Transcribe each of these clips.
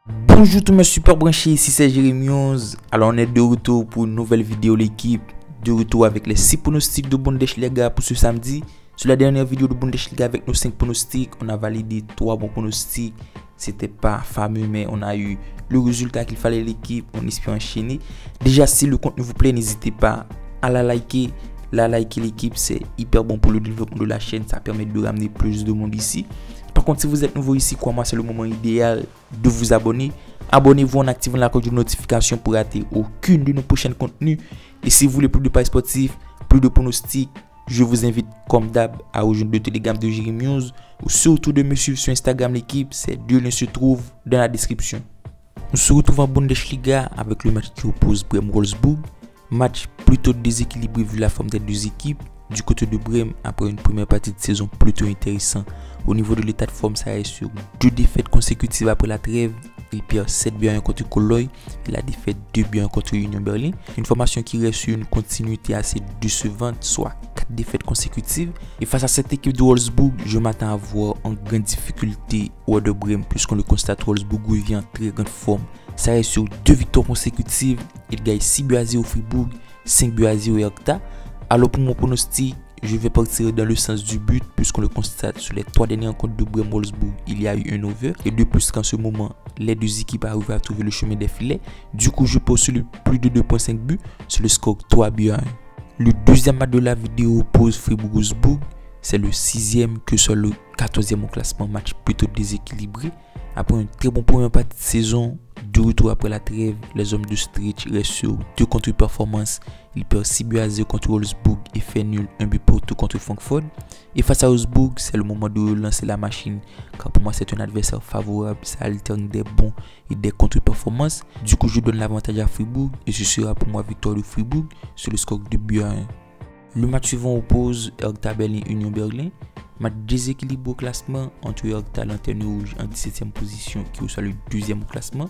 Bonjour tout mes super branchés, ici c'est Jérémy 11. Alors on est de retour pour une nouvelle vidéo l'équipe. De retour avec les 6 pronostics de Bundesliga pour ce samedi. Sur la dernière vidéo de Bundesliga avec nos 5 pronostics, on a validé 3 bons pronostics. C'était pas fameux mais on a eu le résultat qu'il fallait l'équipe. On espère enchaîner. Déjà si le contenu vous plaît, n'hésitez pas à la liker. Liker l'équipe, c'est hyper bon pour le développement de la chaîne. Ça permet de ramener plus de monde ici. Par contre, si vous êtes nouveau ici, moi c'est le moment idéal de vous abonner. Abonnez-vous en activant la cloche de notification pour rater aucune de nos prochains contenus. Et si vous voulez plus de paris sportifs, plus de pronostics, je vous invite comme d'hab à rejoindre le Telegram de Jérémy 11 ou surtout de me suivre sur Instagram l'équipe. Ces deux liens se trouvent dans la description. On se retrouve en Bundesliga avec le match qui oppose Brême-Wolfsburg. Match plutôt déséquilibré vu la forme des deux équipes. Du côté de Brême, après une première partie de saison plutôt intéressante. Au niveau de l'état de forme, ça reste sur 2 défaites consécutives après la trêve. Il perd 7-1 contre Cologne et la défaite 2-1 contre Union Berlin. Une formation qui reste sur une continuité assez décevante, soit 4 défaites consécutives. Et face à cette équipe de Wolfsburg, je m'attends à voir en grande difficulté Werder Brême, puisqu'on le constate, Wolfsburg revient en très grande forme. Ça reste sur 2 victoires consécutives. Il gagne 6-0 Fribourg, 5-0 Hertha. Alors pour mon pronostic, je vais partir dans le sens du but puisqu'on le constate sur les 3 dernières rencontres de Brême-Wolfsburg, il y a eu un over et de plus qu'en ce moment, les deux équipes arrivent à trouver le chemin des filets. Du coup, je pose sur le plus de 2.5 buts sur le score 3-1. Le deuxième match de la vidéo oppose Fribourg-Wolfsburg. C'est le 6e que soit le 14e au classement, match plutôt déséquilibré. Après une très bonne première partie de saison, de retour après la trêve, les hommes de Stritch restent sur 2 contre-performances. Ils perdent 6-0 contre Wolfsburg et fait nul 1 but pour tout contre Francfort. Et face à Wolfsburg, c'est le moment de relancer la machine. Car pour moi, c'est un adversaire favorable. Ça alterne des bons et des contre-performances. Du coup, je donne l'avantage à Fribourg et ce sera pour moi victoire de Fribourg sur le score de 2-1. Le match suivant oppose Hertha Berlin Union Berlin. Match déséquilibré au classement entre Hertha lanterne rouge en 17e position qui reçoit le 2e au classement.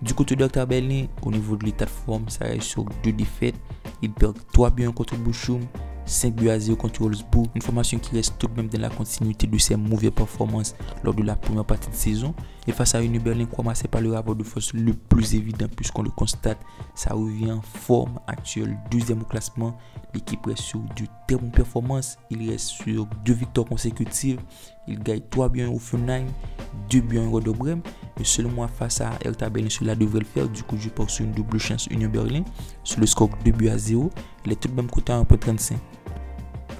Du côté d'Hertha Berlin, au niveau de l'état de forme, ça reste sur 2 défaites. Il perd 3-1 contre Bochum, 5-0 contre Wolfsburg. Une formation qui reste tout de même dans la continuité de ses mauvaises performances lors de la première partie de saison. Et face à Union Berlin, c'est pas le rapport de force le plus évident puisqu'on le constate. Ça revient en forme actuelle, 2e au classement. L'équipe reste sur de très bonnes performances. Il reste sur 2 victoires consécutives. Il gagne 3-1 au Offenheim, 2-1 au Werder Brême. Et seulement face à Hertha Berlin, cela devrait le faire. Du coup, je pars sur une double chance Union Berlin. Sur le score 2-0. Il est tout de même coté à 1.35.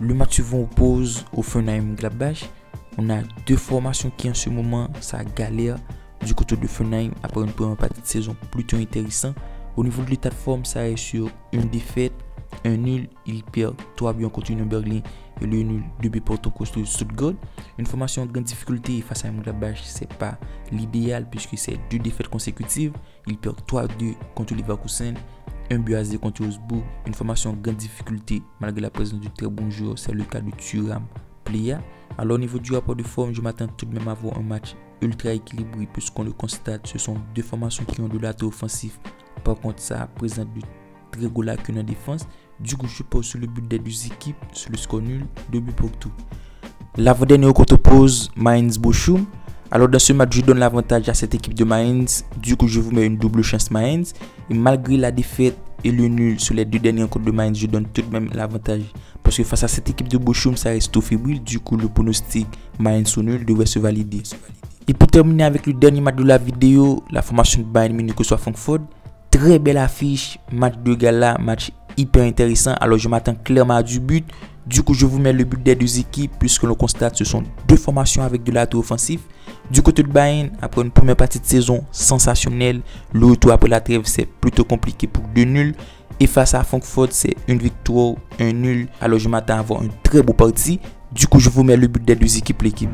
Le match suivant oppose Offenheim-Gladbach. On a 2 formations qui en ce moment, ça galère du côté de Offenheim après une première partie de saison plutôt intéressante. Au niveau de l'état de forme, ça est sur une défaite, un nul. Il perd 3-1 contre Union Berlin et le nul 2 buts pour contre Stuttgart. Une formation en grande difficulté face à Gladbach, c'est pas l'idéal puisque c'est 2 défaites consécutives. Il perd 3-2 contre Leverkusen, 1-0 contre Wolfsburg. Une formation en grande difficulté malgré la présence de très bons joueurs, c'est le cas de Thuram, Plea. Alors au niveau du rapport de forme, je m'attends tout de même à voir un match ultra équilibré puisqu'on le constate, ce sont 2 formations qui ont de l'atout offensif. Par contre, ça présente de très gros lacunes en défense. Du coup, je pose sur le but des deux équipes, sur le score nul, 2 buts pour tout. L'avant-dernier contre oppose Mainz-Bochum. Alors dans ce match, je donne l'avantage à cette équipe de Mainz. Du coup, je vous mets une double chance Mainz. Et malgré la défaite et le nul sur les 2 derniers rencontres de Mainz, je donne tout de même l'avantage. Parce que face à cette équipe de Bochum, ça reste tout fébrile. Du coup, le pronostic Mainz au nul devrait se valider. Et pour terminer avec le dernier match de la vidéo, la formation de Bayern Munich soit Francfort. Très belle affiche, match de gala, match hyper intéressant. Alors je m'attends clairement à du but. Du coup, je vous mets le but des deux équipes puisque l'on constate ce sont 2 formations avec de l'atout offensif. Du côté de Bayern, après une première partie de saison sensationnelle, le retour après la trêve c'est plutôt compliqué pour 2 nuls. Et face à Francfort, c'est une victoire, un nul. Alors je m'attends à avoir une très beau partie. Du coup, je vous mets le but des deux équipes, l'équipe.